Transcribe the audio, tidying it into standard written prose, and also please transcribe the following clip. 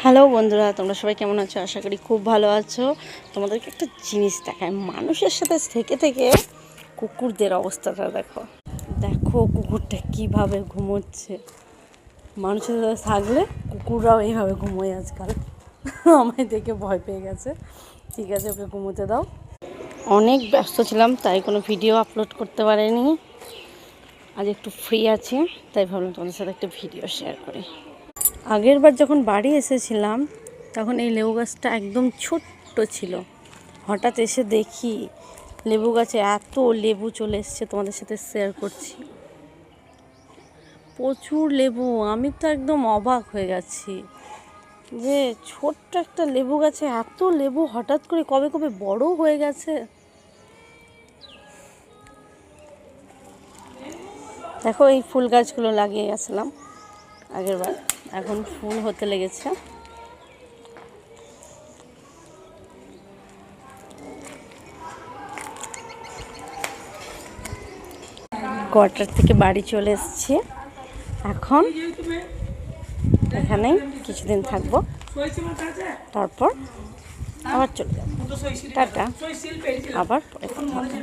Hello বন্ধুরা, তোমরা সবাই কেমন আছো? আশা করি খুব ভালো আছো। তোমাদেরকে একটা জিনিস দেখায়, মানুষের সাথে থেকে থেকে কুকুরদের অবস্থাটা দেখো। দেখো কুকুরটা কিভাবে ঘুমোচ্ছে। মানুষের সাথে থাকলে কুকুররাও এইভাবে ঘুমোয় আজকাল। আমায় দেখে ভয় পেয়ে গেছে। ঠিক আছে, ওকে ঘুমোতে দাও। অনেক ব্যস্ত ছিলাম, তাই কোনো ভিডিও আপলোড করতে পারিনি। আজ একটু ফ্রি আছি, তাই ভাবলাম তোমাদের সাথে একটা ভিডিও শেয়ার করি। আগের বার যখন বাড়ি এসেছিলাম তখন এই লেবু গাছটা একদম ছোট্ট ছিল। হঠাৎ এসে দেখি লেবু গাছে এত লেবু চলে এসছে, তোমাদের সাথে শেয়ার করছি। প্রচুর লেবু, আমি তো একদম অবাক হয়ে গেছি যে ছোট্ট একটা লেবু গাছে এত লেবু হঠাৎ করে কবে কবে বড় হয়ে গেছে। দেখো এই ফুল গাছগুলো লাগিয়ে গেছিলাম আগের বার, এখন ফুল হতে লেগেছে। কোয়ার্টার থেকে বাড়ি চলে এসেছি, এখন এখানেই কিছুদিন থাকবো, তারপর আবার চলে যাবো। টাটা, আবার পরে কথা হবে।